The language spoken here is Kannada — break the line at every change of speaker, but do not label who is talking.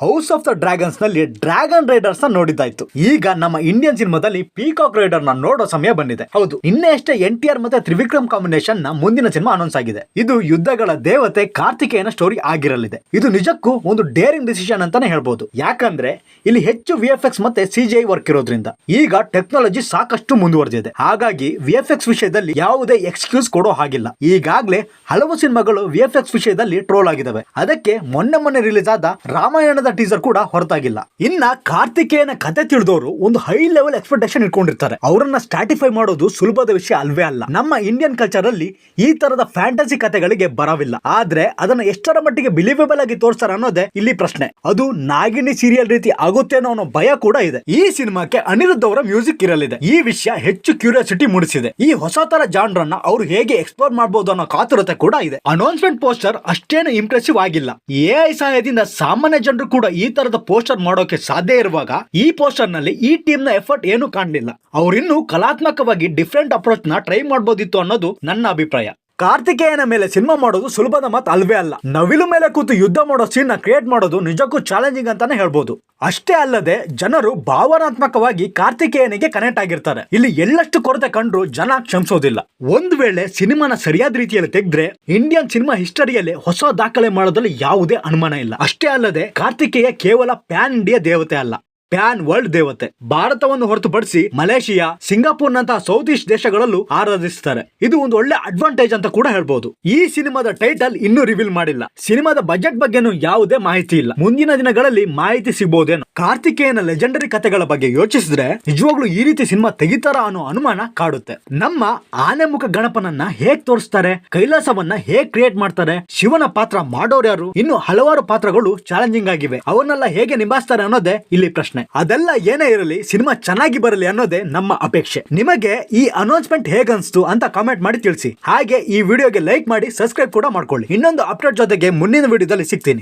ಹೌಸ್ ಆಫ್ ದ ಡ್ರ್ಯಾಗನ್ಸ್ ನಲ್ಲಿ ಡ್ರ್ಯಾಗನ್ ರೈಡರ್ಸ್ ನೋಡಿದ್ದಾಯ್ತು. ಈಗ ನಮ್ಮ ಇಂಡಿಯನ್ ಸಿನಿಮಾದಲ್ಲಿ ಪೀಕಾಕ್ ರೈಡರ್ ನ ನೋಡೋ ಸಮಯ ಬಂದಿದೆ. ಹೌದು, ನಿನ್ನೆ ಅಷ್ಟೇ NTR ಮತ್ತೆ ತ್ರಿವಿಕ್ರಮ್ ಕಾಂಬಿನೇಷನ್ ನ ಮುಂದಿನ ಸಿನಿಮಾ ಅನೌನ್ಸ್ ಆಗಿದೆ. ಇದು ಯುದ್ಧಗಳ ದೇವತೆ ಕಾರ್ತಿಕೇಯನ ಸ್ಟೋರಿ ಆಗಿರಲಿದೆ. ಇದು ನಿಜಕ್ಕೂ ಒಂದು ಡೇರಿಂಗ್ ಡಿಸಿಷನ್ ಅಂತಾನೆ ಹೇಳ್ಬೋದು. ಯಾಕಂದ್ರೆ ಇಲ್ಲಿ ಹೆಚ್ಚು VFX ಮತ್ತೆ CGI ವರ್ಕ್ ಇರೋದ್ರಿಂದ ಈಗ ಟೆಕ್ನಾಲಜಿ ಸಾಕಷ್ಟು ಮುಂದುವರೆದಿದೆ. ಹಾಗಾಗಿ VFX ವಿಷಯದಲ್ಲಿ ಯಾವುದೇ ಎಕ್ಸ್ಕ್ಯೂಸ್ ಕೊಡೋ ಹಾಗಿಲ್ಲ. ಈಗಾಗಲೇ ಹಲವು ಸಿನಿಮಾಗಳು VFX ವಿಷಯದಲ್ಲಿ ಟ್ರೋಲ್ ಆಗಿದ್ದಾವೆ. ಅದಕ್ಕೆ ಮೊನ್ನೆ ರಿಲೀಸ್ ಆದ ರಾಮಾಯಣದ ಟೀಸರ್ ಕೂಡ ಹೊರತಾಗಿಲ್ಲ. ಇನ್ನ ಕಾರ್ತಿಕೇಯನ ಕತೆ ತಿಳಿದವರು ಒಂದು ಹೈ ಲೆವೆಲ್ ಎಕ್ಸ್ಪೆಕ್ಟೇಷನ್ ಇಟ್ಕೊಂಡಿರ್ತಾರೆ. ಅವರನ್ನ ಸ್ಟಾಟಿಫೈ ಮಾಡೋದು ಸುಲಭದ ವಿಷಯ ಅಲ್ವೇ ಅಲ್ಲ. ನಮ್ಮ ಇಂಡಿಯನ್ ಕಲ್ಚರ್ ಅಲ್ಲಿ ಈ ತರದ ಫ್ಯಾಂಟಸಿ ಕತೆಗಳಿಗೆ ಬರವಿಲ್ಲ. ಆದ್ರೆ ಅದನ್ನ ಎಷ್ಟರ ಮಟ್ಟಿಗೆ ಬಿಲೀವೇಬಲ್ ಆಗಿ ತೋರಿಸ್ತಾರೆ ಅನ್ನೋದೇ ಇಲ್ಲಿ ಪ್ರಶ್ನೆ. ಅದು ನಾಗಿನಿ ಸೀರಿಯಲ್ ರೀತಿ ಆಗುತ್ತೇನೋ ಅನ್ನೋ ಭಯ ಕೂಡ ಇದೆ. ಈ ಸಿನಿಮಾಕ್ಕೆ ಅನಿರುದ್ಧ್ ಅವರ ಮ್ಯೂಸಿಕ್ ಇರಲಿದೆ. ಈ ವಿಷಯ ಹೆಚ್ಚು ಕ್ಯೂರಿಯಾಸಿಟಿ ಮೂಡಿಸಿದೆ. ಈ ಹೊಸ ತರ ಜಾನ್ರನ್ನ ಅವರು ಹೇಗೆ ಎಕ್ಸ್ಪ್ಲೋರ್ ಮಾಡಬಹುದು ಅನ್ನೋ ಕಾತುರತೆ ಕೂಡ ಇದೆ. ಅನೌನ್ಸ್ಮೆಂಟ್ ಪೋಸ್ಟರ್ ಅಷ್ಟೇನು ಇಂಪ್ರೆಸಿವ್ ಆಗಿಲ್ಲ. AI ಸಹಾಯದಿಂದ ಸಾಮಾನ್ಯ ಜನರು ಕೂಡ ಈ ತರದ ಪೋಸ್ಟರ್ ಮಾಡೋಕೆ ಸಾಧ್ಯ ಇರುವಾಗ ಈ ಪೋಸ್ಟರ್ ನಲ್ಲಿ ಈ ಟೀಮ್ ನ ಎಫರ್ಟ್ ಏನು ಕಾಣಲಿಲ್ಲ. ಅವರಿನ್ನೂ ಕಲಾತ್ಮಕವಾಗಿ ಡಿಫ್ರೆಂಟ್ ಅಪ್ರೋಚ್ ನ ಟ್ರೈ ಮಾಡಬಹುದಿತ್ತು ಅನ್ನೋದು ನನ್ನ ಅಭಿಪ್ರಾಯ. ಕಾರ್ತಿಕೇಯನ ಮೇಲೆ ಸಿನಿಮಾ ಮಾಡೋದು ಸುಲಭದ ಮಾತು ಅಲ್ವೇ ಅಲ್ಲ. ನವಿಲು ಮೇಲೆ ಕೂತು ಯುದ್ಧ ಮಾಡೋ ಸೀನ್ ನ ಕ್ರಿಯೇಟ್ ಮಾಡೋದು ನಿಜಕ್ಕೂ ಚಾಲೆಂಜಿಂಗ್ ಅಂತಾನೆ ಹೇಳ್ಬೋದು. ಅಷ್ಟೇ ಅಲ್ಲದೆ ಜನರು ಭಾವನಾತ್ಮಕವಾಗಿ ಕಾರ್ತಿಕೇಯನಿಗೆ ಕನೆಕ್ಟ್ ಆಗಿರ್ತಾರೆ. ಇಲ್ಲಿ ಎಳ್ಳಷ್ಟು ಕೊರತೆ ಕಂಡ್ರು ಜನ ಕ್ಷಮಿಸೋದಿಲ್ಲ. ಒಂದು ವೇಳೆ ಸಿನಿಮಾನ ಸರಿಯಾದ ರೀತಿಯಲ್ಲಿ ತೆಗೆದ್ರೆ ಇಂಡಿಯನ್ ಸಿನಿಮಾ ಹಿಸ್ಟರಿಯಲ್ಲಿ ಹೊಸ ದಾಖಲೆ ಮಾಡೋದ್ರಲ್ಲಿ ಯಾವುದೇ ಅನುಮಾನ ಇಲ್ಲ. ಅಷ್ಟೇ ಅಲ್ಲದೆ ಕಾರ್ತಿಕೇಯ ಕೇವಲ ಪ್ಯಾನ್ ಇಂಡಿಯಾ ದೇವತೆ ಅಲ್ಲ, ಪ್ಯಾನ್ ವರ್ಲ್ಡ್ ದೇವತೆ. ಭಾರತವನ್ನು ಹೊರತುಪಡಿಸಿ ಮಲೇಷಿಯಾ, ಸಿಂಗಾಪುರ್ ನಂತಹ ಸೌತ್ ಈಸ್ಟ್ ದೇಶಗಳಲ್ಲೂ ಆರಾಧಿಸುತ್ತಾರೆ. ಇದು ಒಂದು ಒಳ್ಳೆ ಅಡ್ವಾಂಟೇಜ್ ಅಂತ ಕೂಡ ಹೇಳ್ಬೋದು. ಈ ಸಿನಿಮಾದ ಟೈಟಲ್ ಇನ್ನೂ ರಿವೀಲ್ ಮಾಡಿಲ್ಲ. ಸಿನಿಮಾದ ಬಜೆಟ್ ಬಗ್ಗೆನೂ ಯಾವುದೇ ಮಾಹಿತಿ ಇಲ್ಲ. ಮುಂದಿನ ದಿನಗಳಲ್ಲಿ ಮಾಹಿತಿ ಸಿಗಬಹುದೇನೋ. ಕಾರ್ತಿಕೇಯನ ಲೆಜೆಂಡರಿ ಕಥೆಗಳ ಬಗ್ಗೆ ಯೋಚಿಸಿದ್ರೆ ನಿಜವಾಗ್ಲೂ ಈ ರೀತಿ ಸಿನಿಮಾ ತೆಗಿತಾರ ಅನ್ನೋ ಅನುಮಾನ ಕಾಡುತ್ತೆ. ನಮ್ಮ ಆನೆಮುಖ ಗಣಪನನ್ನ ಹೇಗ್ ತೋರಿಸ್ತಾರೆ, ಕೈಲಾಸವನ್ನ ಹೇಗ್ ಕ್ರಿಯೇಟ್ ಮಾಡ್ತಾರೆ, ಶಿವನ ಪಾತ್ರ ಮಾಡೋರು ಯಾರು, ಇನ್ನು ಹಲವಾರು ಪಾತ್ರಗಳು ಚಾಲೆಂಜಿಂಗ್ ಆಗಿವೆ. ಅವನ್ನೆಲ್ಲ ಹೇಗೆ ನಿಭಾಯಿಸ್ತಾರೆ ಅನ್ನೋದೇ ಇಲ್ಲಿ ಪ್ರಶ್ನೆ. ಅದೆಲ್ಲ ಏನೇ ಇರಲಿ, ಸಿನಿಮಾ ಚೆನ್ನಾಗಿ ಬರಲಿ ಅನ್ನೋದೇ ನಮ್ಮ ಅಪೇಕ್ಷೆ. ನಿಮಗೆ ಈ ಅನೌನ್ಸ್ಮೆಂಟ್ ಹೇಗನ್ಸ್ತು ಅಂತ ಕಾಮೆಂಟ್ ಮಾಡಿ ತಿಳಿಸಿ. ಹಾಗೆ ಈ ವಿಡಿಯೋಗೆ ಲೈಕ್ ಮಾಡಿ, ಸಬ್ಸ್ಕ್ರೈಬ್ ಕೂಡ ಮಾಡ್ಕೊಳ್ಳಿ. ಇನ್ನೊಂದು ಅಪ್ಡೇಟ್ ಜೊತೆಗೆ ಮುಂದಿನ ವಿಡಿಯೋದಲ್ಲಿ ಸಿಗ್ತೀನಿ.